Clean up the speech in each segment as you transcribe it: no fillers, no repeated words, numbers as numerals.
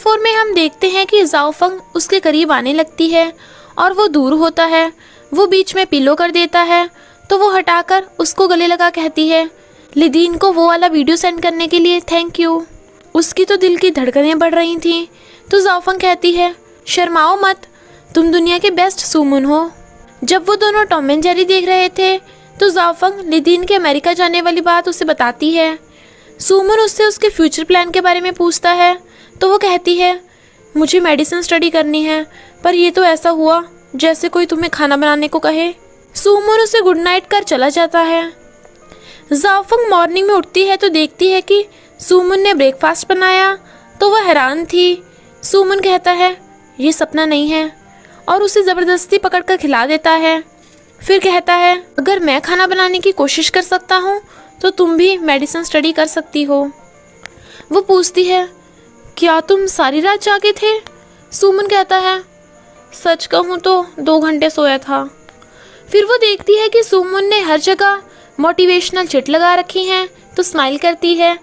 4 में हम देखते हैं कि जाओफंग उसके करीब आने लगती है और वो दूर होता है। वो बीच में पिलो कर देता है तो वो हटाकर उसको गले लगा कहती है लिदीन को वो वाला वीडियो सेंड करने के लिए थैंक यू। उसकी तो दिल की धड़कनें बढ़ रही थीं तो जाओफंग कहती है शर्माओ मत, तुम दुनिया के बेस्ट सुमन हो। जब वो दोनों टॉम एंड जेरी देख रहे थे तो जाओफंग लिदीन के अमेरिका जाने वाली बात उसे बताती है। सुमन उससे उसके फ्यूचर प्लान के बारे में पूछता है तो वो कहती है मुझे मेडिसिन स्टडी करनी है, पर ये तो ऐसा हुआ जैसे कोई तुम्हें खाना बनाने को कहे। सुमन उसे गुड नाइट कर चला जाता है। जाओफंग मॉर्निंग में उठती है तो देखती है कि सुमन ने ब्रेकफास्ट बनाया तो वह हैरान थी। सुमन कहता है ये सपना नहीं है और उसे ज़बरदस्ती पकड़कर खिला देता है। फिर कहता है अगर मैं खाना बनाने की कोशिश कर सकता हूँ तो तुम भी मेडिसिन स्टडी कर सकती हो। वो पूछती है क्या तुम सारी रात जागे थे? सुमन कहता है सच कहूँ तो 2 घंटे सोया था। फिर वो देखती है कि सुमन ने हर जगह मोटिवेशनल चिट लगा रखी हैं तो स्माइल करती है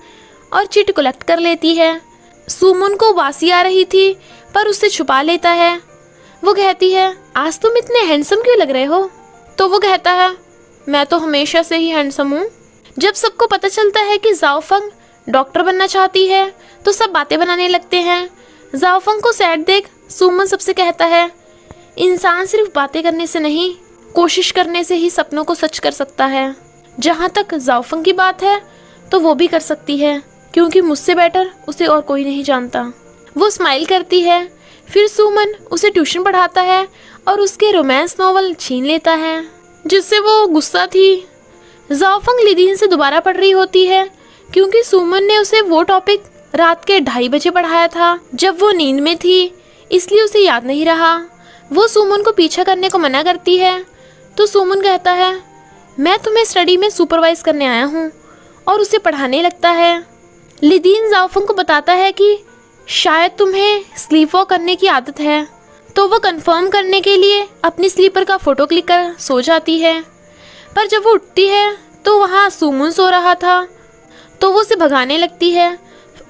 और चिट कलेक्ट कर लेती है। सुमन को वासी आ रही थी पर उससे छुपा लेता है। वो कहती है आज तुम इतने हैंडसम क्यों लग रहे हो? तो वो कहता है मैं तो हमेशा से ही हैंडसम हूँ। जब सबको पता चलता है कि जाओफंग डॉक्टर बनना चाहती है तो सब बातें बनाने लगते हैं। जाओफंग को सैड देख सुमन सबसे कहता है इंसान सिर्फ बातें करने से नहीं, कोशिश करने से ही सपनों को सच कर सकता है। जहाँ तक जाओफंग की बात है तो वो भी कर सकती है क्योंकि मुझसे बेटर उसे और कोई नहीं जानता। वो स्माइल करती है। फिर सुमन उसे ट्यूशन पढ़ाता है और उसके रोमांस नॉवल छीन लेता है जिससे वो गुस्सा थी। जाओफंग लिदीन से दोबारा पढ़ रही होती है क्योंकि सुमन ने उसे वो टॉपिक रात के 2:30 बजे पढ़ाया था जब वो नींद में थी, इसलिए उसे याद नहीं रहा। वो सुमन को पीछा करने को मना करती है तो सुमन कहता है मैं तुम्हें स्टडी में सुपरवाइज करने आया हूँ और उसे पढ़ाने लगता है। लिदीन जाओफंग को बताता है कि शायद तुम्हें स्लीप वॉक करने की आदत है, तो वो कंफर्म करने के लिए अपनी स्लीपर का फ़ोटो क्लिक कर सो जाती है। पर जब वो उठती है तो वहाँ सुमन सो रहा था तो वो उसे भगाने लगती है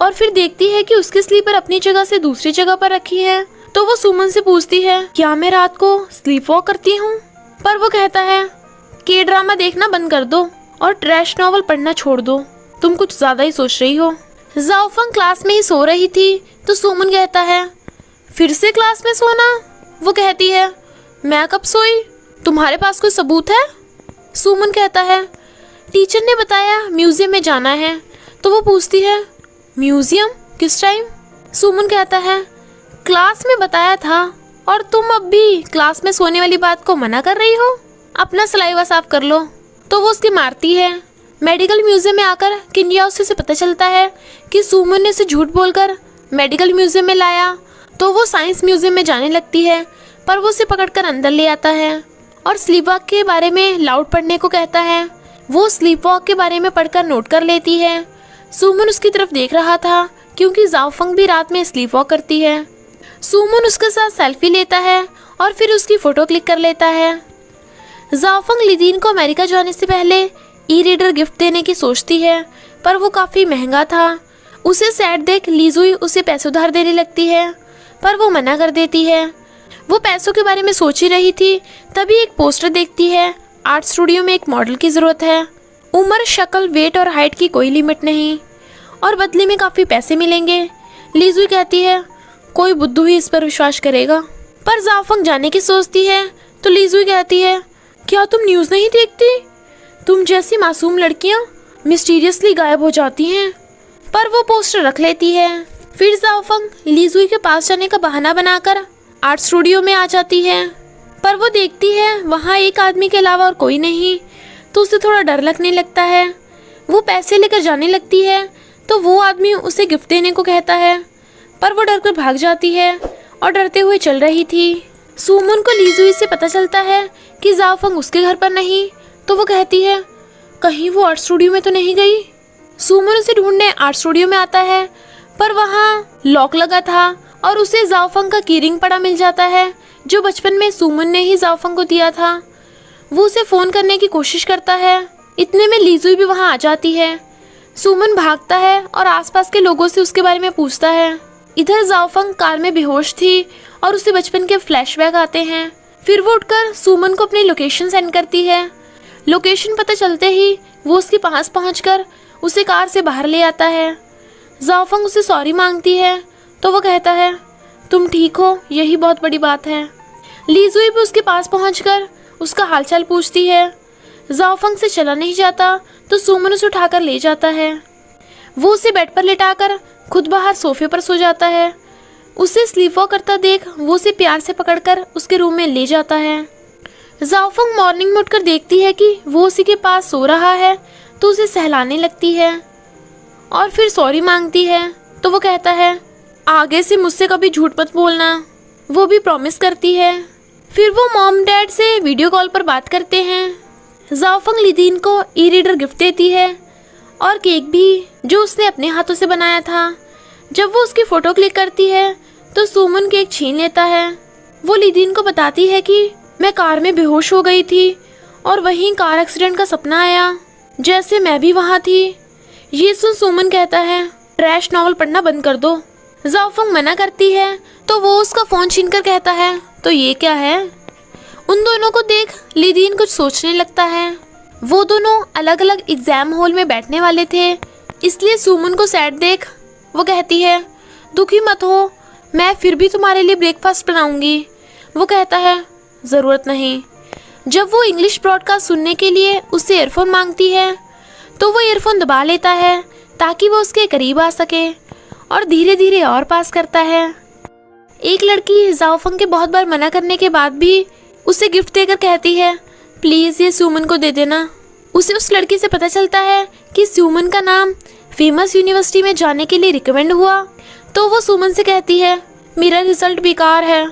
और फिर देखती है कि उसकी स्लीपर अपनी जगह से दूसरी जगह पर रखी है। तो वो सुमन से पूछती है क्या मैं रात को स्लीप वॉक करती हूँ? पर वो कहता है के ड्रामा देखना बंद कर दो और ट्रैश नॉवल पढ़ना छोड़ दो, तुम कुछ ज़्यादा ही सोच रही हो। जाओफंग क्लास में ही सो रही थी तो सुमन कहता है फिर से क्लास में सोना? वो कहती है मैं कब सोई, तुम्हारे पास कोई सबूत है? सुमन कहता है टीचर ने बताया म्यूजियम में जाना है। तो वो पूछती है म्यूजियम किस टाइम? सुमन कहता है क्लास में बताया था और तुम अब भी क्लास में सोने वाली बात को मना कर रही हो, अपना सलाइवा साफ कर लो। तो वो उसकी मारती है। मेडिकल म्यूजियम में आकर किन्याओसे से पता चलता है कि सुमन ने उसे झूठ बोलकर मेडिकल म्यूजियम में लाया। तो वो साइंस म्यूजियम में जाने लगती है पर वो उसे पकड़कर अंदर ले आता है और स्लीप वॉक के बारे में लाउड पढ़ने को कहता है। वो स्लीप वॉक के बारे में पढ़कर नोट कर लेती है। सुमन उसकी तरफ देख रहा था क्योंकि जाओफंग भी रात में स्लीप वॉक करती है। सुमन उसके साथ सेल्फी लेता है और फिर उसकी फ़ोटो क्लिक कर लेता है। जाओफंग लिदीन को अमेरिका जाने से पहले ई रीडर गिफ्ट देने की सोचती है पर वो काफ़ी महंगा था। उसे सैड देख लीजुई उसे पैसे उधार देने लगती है पर वो मना कर देती है। वो पैसों के बारे में सोच ही रही थी तभी एक पोस्टर देखती है आर्ट स्टूडियो में एक मॉडल की ज़रूरत है। उम्र, शक्ल, वेट और हाइट की कोई लिमिट नहीं और बदले में काफ़ी पैसे मिलेंगे। लीजुई कहती है कोई बुद्धू ही इस पर विश्वास करेगा। पर जाओफंग जाने की सोचती है तो लीजुई कहती है क्या तुम न्यूज़ नहीं देखती? तुम जैसी मासूम लड़कियां मिस्टीरियसली गायब हो जाती हैं। पर वो पोस्टर रख लेती है। फिर जाओफंग लीजुई के पास जाने का बहाना बनाकर आर्ट स्टूडियो में आ जाती है पर वो देखती है वहाँ एक आदमी के अलावा और कोई नहीं तो उसे थोड़ा डर लगने लगता है। वो पैसे लेकर जाने लगती है तो वो आदमी उसे गिफ्ट देने को कहता है पर वो डरकर भाग जाती है और डरते हुए चल रही थी। सुमन को लीजुई से पता चलता है कि जाओफंग उसके घर पर नहीं तो वो कहती है कहीं वो आर्ट स्टूडियो में तो नहीं गई। सुमन उसे ढूंढने आर्ट स्टूडियो में आता है पर वहाँ लॉक लगा था और उसे जाओफंग का कीरिंग पड़ा मिल जाता है जो बचपन में सुमन ने ही जाओफंग को दिया था। वो उसे फ़ोन करने की कोशिश करता है। इतने में लीजुई भी वहाँ आ जाती है। सुमन भागता है और आसपास के लोगों से उसके बारे में पूछता है। इधर जाओफंग कार में बेहोश थी और उसे बचपन के फ्लैशबैक आते हैं। फिर वो उठकर सुमन को अपनी लोकेशन सेंड करती है। लोकेशन पता चलते ही वो उसके पास पहुंचकर उसे कार से बाहर ले आता है। जाओफंग उसे सॉरी मांगती है तो वो कहता है तुम ठीक हो, यही बहुत बड़ी बात है। लीजुई भी उसके पास पहुंचकर उसका हालचाल पूछती है। जाओफंग से चला नहीं जाता तो सुमन उसे उठाकर ले जाता है। वो उसे बेड पर लेटाकर खुद बाहर सोफे पर सो जाता है। उसे स्लीपवॉक करता देख वो उसे प्यार से पकड़कर उसके रूम में ले जाता है। जाओफंग मॉर्निंग में उठकर देखती है कि वो उसी के पास सो रहा है तो उसे सहलाने लगती है और फिर सॉरी मांगती है तो वो कहता है आगे से मुझसे कभी झूठ मत बोलना। वो भी प्रॉमिस करती है। फिर वो मॉम डैड से वीडियो कॉल पर बात करते हैं। जाओफंग लिदीन को ई रीडर गिफ्ट देती है और केक भी, जो उसने अपने हाथों से बनाया था। जब वो उसकी फोटो क्लिक करती है तो सुमन केक छीन लेता है। वो लिदीन को बताती है कि मैं कार में बेहोश हो गई थी और वहीं कार एक्सीडेंट का सपना आया, जैसे मैं भी वहाँ थी। ये सुन सुमन कहता है ट्रैश नॉवल पढ़ना बंद कर दो। जाओफंग मना करती है तो वो उसका फोन छीनकर कहता है तो ये क्या है। उन दोनों को देख लिदीन कुछ सोचने लगता है। वो दोनों अलग अलग एग्जाम हॉल में बैठने वाले थे, इसलिए सुमन को सैड देख वो कहती है दुखी मत हो, मैं फिर भी तुम्हारे लिए ब्रेकफास्ट बनाऊंगी। वो कहता है ज़रूरत नहीं। जब वो इंग्लिश ब्रॉडकास्ट सुनने के लिए उससे ईयरफोन मांगती है तो वो ईयरफोन दबा लेता है ताकि वो उसके करीब आ सके और धीरे धीरे और पास करता है। एक लड़की जाओफंग के बहुत बार मना करने के बाद भी उसे गिफ्ट देकर कहती है प्लीज़ ये सुमन को दे देना। उसे उस लड़की से पता चलता है कि सुमन का नाम फेमस यूनिवर्सिटी में जाने के लिए रिकमेंड हुआ तो वो सुमन से कहती है मेरा रिजल्ट बेकार है,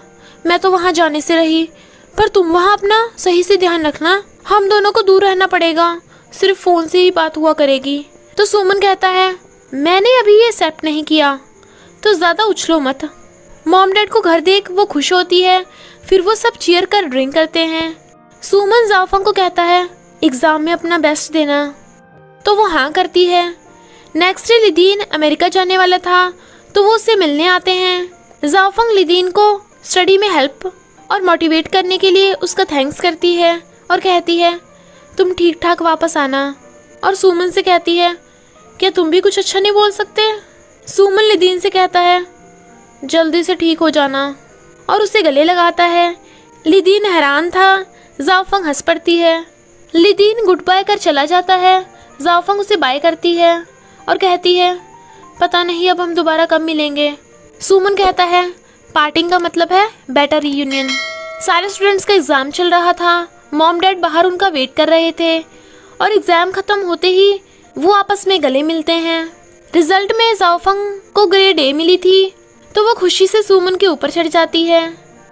मैं तो वहाँ जाने से रही, पर तुम वहाँ अपना सही से ध्यान रखना, हम दोनों को दूर रहना पड़ेगा, सिर्फ फ़ोन से ही बात हुआ करेगी। तो सुमन कहता है मैंने अभी ये एक्सेप्ट नहीं किया, तो ज़्यादा उछलो मत। मॉम डैड को घर देख वो खुश होती है। फिर वो सब चीयर कर ड्रिंक करते हैं। सुमन जाओफंग को कहता है एग्ज़ाम में अपना बेस्ट देना, तो वो हाँ करती है। नेक्स्ट डे लिदीन अमेरिका जाने वाला था तो वो उससे मिलने आते हैं। जाओफंग लिदीन को स्टडी में हेल्प और मोटिवेट करने के लिए उसका थैंक्स करती है और कहती है तुम ठीक ठाक वापस आना। और सुमन से कहती है क्या तुम भी कुछ अच्छा नहीं बोल सकते। सुमन लिदीन से कहता है जल्दी से ठीक हो जाना और उसे गले लगाता है। लिदीन हैरान था। जाओफंग हंस पड़ती है। लिदीन गुड बाय कर चला जाता है। जाओफंग उसे बाय करती है और कहती है पता नहीं अब हम दोबारा कब मिलेंगे। सुमन कहता है पार्टिंग का मतलब है बेटर रीयूनियन। सारे स्टूडेंट्स का एग्ज़ाम चल रहा था। मॉम डैड बाहर उनका वेट कर रहे थे और एग्ज़ाम ख़त्म होते ही वो आपस में गले मिलते हैं। रिजल्ट में जाओफंग को ग्रेड ए मिली थी तो वो खुशी से सुमन के ऊपर चढ़ जाती है।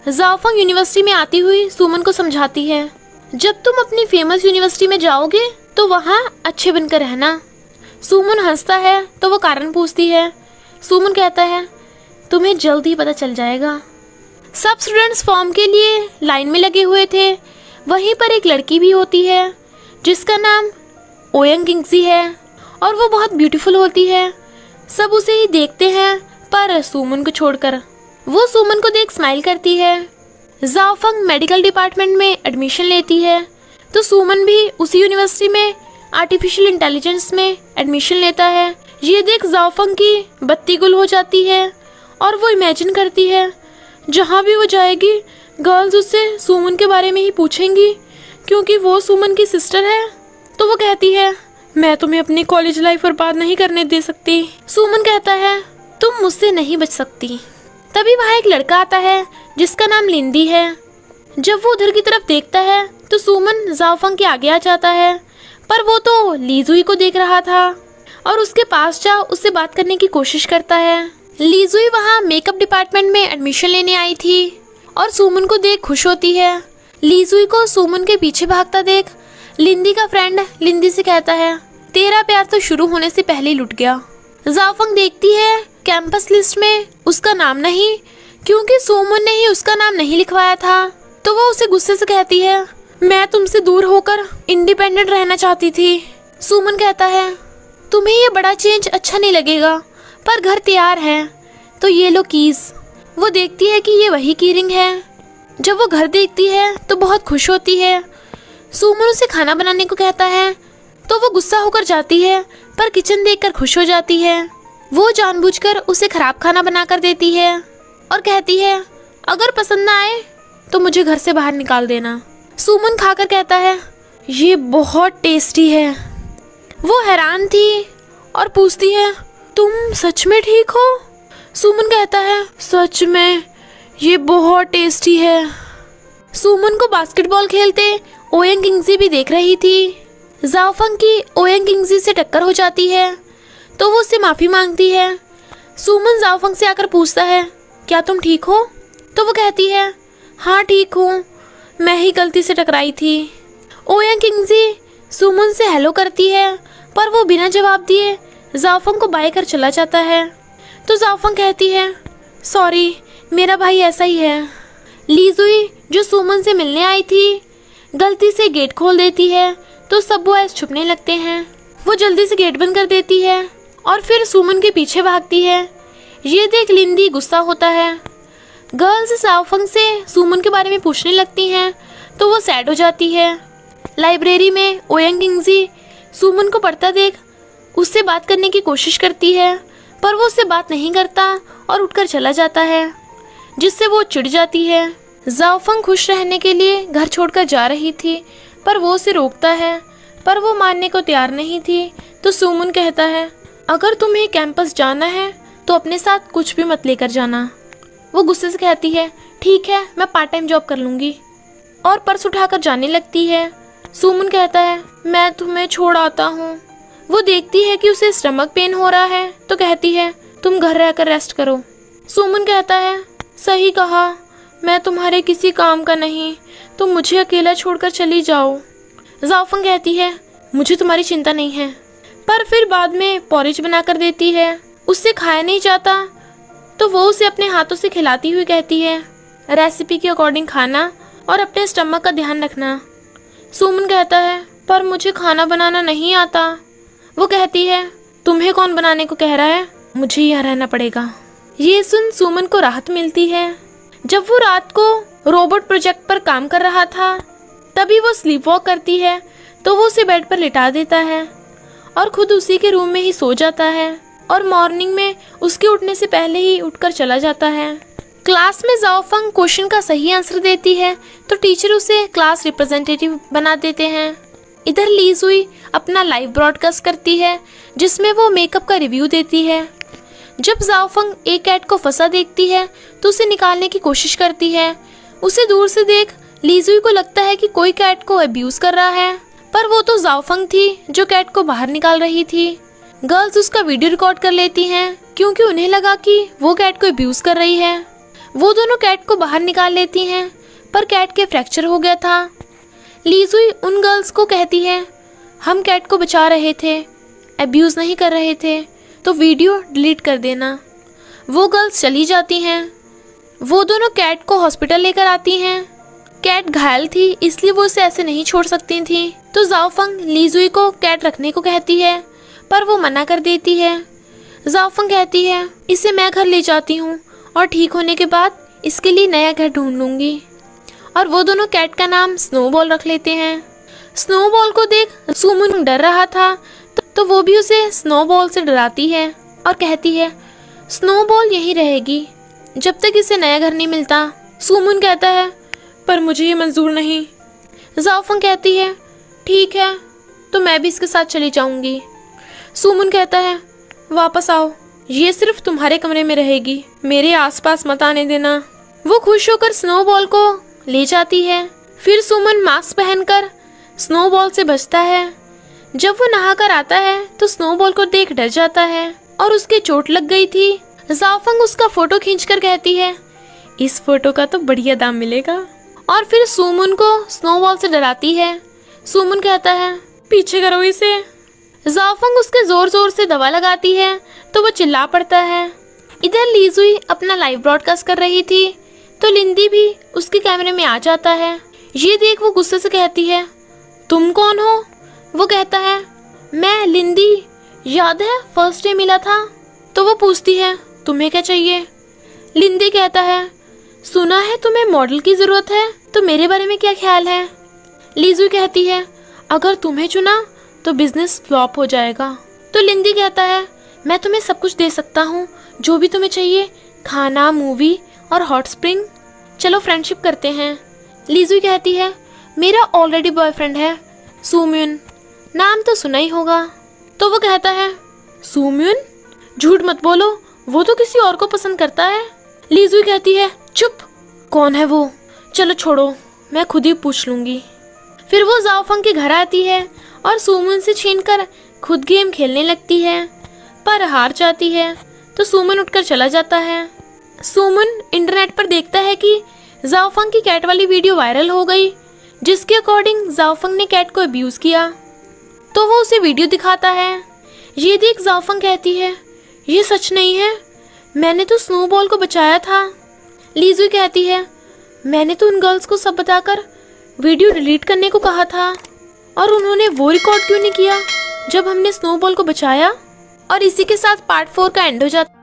जाओफंग यूनिवर्सिटी में आती हुई सुमन को समझाती है जब तुम अपनी फेमस यूनिवर्सिटी में जाओगे तो वहाँ अच्छे बनकर रहना। सुमन हंसता है तो वो कारण पूछती है। सुमन कहता है तुम्हें जल्द ही पता चल जाएगा। सब स्टूडेंट्स फॉर्म के लिए लाइन में लगे हुए थे। वहीं पर एक लड़की भी होती है जिसका नाम ओयंग किंगजी है और वो बहुत ब्यूटीफुल होती है। सब उसे ही देखते हैं पर सुमन को छोड़कर। वो सुमन को देख स्माइल करती है। जाओफंग मेडिकल डिपार्टमेंट में एडमिशन लेती है तो सुमन भी उसी यूनिवर्सिटी में आर्टिफिशियल इंटेलिजेंस में एडमिशन लेता है। ये देख जाओफंग की बत्ती गुल हो जाती है और वो इमेजिन करती है जहाँ भी वो जाएगी गर्ल्स उससे सुमन के बारे में ही पूछेंगी क्योंकि वो सुमन की सिस्टर है। तो वो कहती है मैं तुम्हें अपनी कॉलेज लाइफ बर्बाद नहीं करने दे सकती। सुमन कहता है तुम मुझसे नहीं बच सकती। तभी वहाँ एक लड़का आता है जिसका नाम लिंदी है। जब वो उधर की तरफ देखता है तो सुमन जाओफंग के आगे आ जाता है, पर वो तो लीजुई को देख रहा था और उसके पास जा उससे बात करने की कोशिश करता है। लीजुई वहाँ मेकअप डिपार्टमेंट में एडमिशन लेने आई थी और सुमन को देख खुश होती है। लीजुई को सुमन के पीछे भागता देख लिंदी का फ्रेंड लिंदी से कहता है तेरा प्यार तो शुरू होने से पहले ही लुट गया। जाओफंग देखती है कैंपस लिस्ट में उसका नाम नहीं, क्योंकि सुमन ने ही उसका नाम नहीं लिखवाया था। तो वो उसे गुस्से से कहती है मैं तुमसे दूर होकर इंडिपेंडेंट रहना चाहती थी। सुमन कहता है तुम्हें ये बड़ा चेंज अच्छा नहीं लगेगा, पर घर तैयार है, तो ये लो कीज। वो देखती है कि ये वही की रिंग है। जब वो घर देखती है तो बहुत खुश होती है। सुमन उसे खाना बनाने को कहता है तो वो गुस्सा होकर जाती है, पर किचन देखकर खुश हो जाती है। वो जानबूझकर उसे खराब खाना बनाकर देती है और कहती है अगर पसंद ना आए तो मुझे घर से बाहर निकाल देना। सुमन खाकर कहता है ये बहुत टेस्टी है। वो हैरान थी और पूछती है तुम सच में ठीक हो? सुमन कहता है सच में, ये बहुत टेस्टी है। सुमन को बास्केटबॉल खेलते ओयंग किंगजी भी देख रही थी। जाओफंग की ओयंग किंगजी से टक्कर हो जाती है तो वो उससे माफ़ी मांगती है। सुमन जाओफंग से आकर पूछता है क्या तुम ठीक हो? तो वो कहती है हाँ ठीक हूँ, मैं ही गलती से टकराई थी। ओयंग किंगजी सुमन से हेलो करती है, पर वो बिना जवाब दिए जाओफंग को बाय कर चला जाता है। तो जाओफंग कहती है सॉरी, मेरा भाई ऐसा ही है। लीजुई जो सुमन से मिलने आई थी गलती से गेट खोल देती है तो सब बॉयज छुपने लगते हैं। वो जल्दी से गेट बंद कर देती है और फिर सुमन के पीछे भागती है। ये देख लिंदी गुस्सा होता है। गर्ल्स जाओफंग से सुमन के बारे में पूछने लगती हैं तो वो सैड हो जाती है। लाइब्रेरी में ओयंग किंगजी सुमन को पढ़ता देख उससे बात करने की कोशिश करती है, पर वो उससे बात नहीं करता और उठकर चला जाता है, जिससे वो चिढ़ जाती है। जाओफंग खुश रहने के लिए घर छोड़कर जा रही थी, पर वो उसे रोकता है, पर वो मानने को तैयार नहीं थी। तो सुमन कहता है अगर तुम्हें कैंपस जाना है तो अपने साथ कुछ भी मत लेकर जाना। वो गुस्से से कहती है ठीक है, मैं पार्ट टाइम जॉब कर लूँगी, और पर्स उठाकर जाने लगती है। सुमन कहता है मैं तुम्हें छोड़ आता हूँ। वो देखती है कि उसे स्टमक पेन हो रहा है तो कहती है तुम घर रहकर रेस्ट करो। सुमन कहता है सही कहा, मैं तुम्हारे किसी काम का नहीं, तुम मुझे अकेला छोड़कर चली जाओ। जाओफंग कहती है मुझे तुम्हारी चिंता नहीं है, पर फिर बाद में पॉरेज बनाकर देती है। उससे खाया नहीं जाता तो वो उसे अपने हाथों से खिलाती हुई कहती है रेसिपी के अकॉर्डिंग खाना और अपने स्टमक का ध्यान रखना। सुमन कहता है पर मुझे खाना बनाना नहीं आता। वो कहती है तुम्हें कौन बनाने को कह रहा है, मुझे यहाँ रहना पड़ेगा। ये सुन सुमन को राहत मिलती है। जब वो रात को रोबोट प्रोजेक्ट पर काम कर रहा था तभी वो स्लीप वॉक करती है तो वो उसे बेड पर लिटा देता है और खुद उसी के रूम में ही सो जाता है, और मॉर्निंग में उसके उठने से पहले ही उठकर चला जाता है। क्लास में जाओफंग क्वेश्चन का सही आंसर देती है तो टीचर उसे क्लास रिप्रेजेंटेटिव बना देते हैं। इधर लीजुई अपना लाइव ब्रॉडकास्ट करती है जिसमें वो मेकअप का रिव्यू देती है। जब जाओफंग एक कैट को फंसा देखती है तो उसे निकालने की कोशिश करती है। उसे दूर से देख लीजुई को लगता है कि कोई कैट को अब्यूज कर रहा है, पर वो तो जाओफंग थी जो कैट को बाहर निकाल रही थी। गर्ल्स उसका वीडियो रिकॉर्ड कर लेती हैं क्योंकि उन्हें लगा कि वो कैट को अब्यूज कर रही है। वो दोनों कैट को बाहर निकाल लेती हैं, पर कैट के फ्रैक्चर हो गया था। लीजुई उन गर्ल्स को कहती है हम कैट को बचा रहे थे, अब्यूज नहीं कर रहे थे, तो वीडियो डिलीट कर देना। वो गर्ल्स चली जाती हैं। वो दोनों कैट को हॉस्पिटल लेकर आती हैं। कैट घायल थी इसलिए वो उसे ऐसे नहीं छोड़ सकती थी, तो जाओफंग लीजुई को कैट रखने को कहती है, पर वो मना कर देती है। जाओफंग कहती है इसे मैं घर ले जाती हूँ और ठीक होने के बाद इसके लिए नया घर ढूंढ लूँगी। और वो दोनों कैट का नाम स्नोबॉल रख लेते हैं। स्नोबॉल को देख सुमन डर रहा था तो वो भी उसे स्नोबॉल से डराती है और कहती है स्नोबॉल यहीं रहेगी जब तक इसे नया घर नहीं मिलता। सुमन कहता है पर मुझे ये मंजूर नहीं। जाओफंग कहती है ठीक है, तो मैं भी इसके साथ चली जाऊंगी। सुमन कहता है वापस आओ, ये सिर्फ तुम्हारे कमरे में रहेगी, मेरे आसपास मत आने देना। वो खुश होकर स्नोबॉल को ले जाती है। फिर सुमन मास्क पहनकर स्नोबॉल से बचता है। जब वो नहाकर आता है तो स्नोबॉल को देख डर जाता है और उसके चोट लग गई थी। जाओफंग उसका फोटो खींचकर कहती है इस फोटो का तो बढ़िया दाम मिलेगा, और फिर सुमन को स्नोबॉल से डराती है। सुमन कहता है पीछे करो इसे। जाओफंग उसके जोर जोर से दवा लगाती है तो वो चिल्ला पड़ता है। इधर लीजुई अपना लाइव ब्रॉडकास्ट कर रही थी तो लिंदी भी उसके कैमरे में आ जाता है। ये देख वो गुस्से से कहती है तुम कौन हो? वो कहता है मैं लिंदी, याद है फर्स्ट डे मिला था? तो वो पूछती है तुम्हें क्या चाहिए? लिंदी कहता है, सुना है तुम्हें मॉडल की जरूरत है, तो मेरे बारे में क्या ख्याल है? लीजू कहती है, अगर तुम्हें चुना तो बिजनेस फ्लॉप हो जाएगा। तो लिंदी कहता है, मैं तुम्हें सब कुछ दे सकता हूँ, जो भी तुम्हें चाहिए, खाना, मूवी और हॉट स्प्रिंग। चलो फ्रेंडशिप करते हैं। लीजू कहती है, मेरा ऑलरेडी बॉयफ्रेंड है, सूम्यून, नाम तो सुना ही होगा। तो वो कहता है, सूम्यून? झूठ मत बोलो, वो तो किसी और को पसंद करता है। लीजू कहती है, चुप, कौन है वो? चलो छोड़ो, मैं खुद ही पूछ लूंगी। फिर वो जाओफंग के घर आती है और सूम्यून से छीनकर खुद गेम खेलने लगती है, पर हार जाती है तो सूम्यून उठकर चला जाता है। सूम्यून इंटरनेट पर देखता है कि जाओफंग की कैट वाली वीडियो वायरल हो गई, जिसके अकॉर्डिंग जाओफंग ने कैट को अब्यूज किया। तो वो उसे वीडियो दिखाता है। ये देख जाओफंग कहती है, ये सच नहीं है, मैंने तो स्नोबॉल को बचाया था। लीजू कहती है, मैंने तो उन गर्ल्स को सब बताकर वीडियो डिलीट करने को कहा था, और उन्होंने वो रिकॉर्ड क्यों नहीं किया जब हमने स्नोबॉल को बचाया। और इसी के साथ पार्ट 4 का एंड हो जाता है।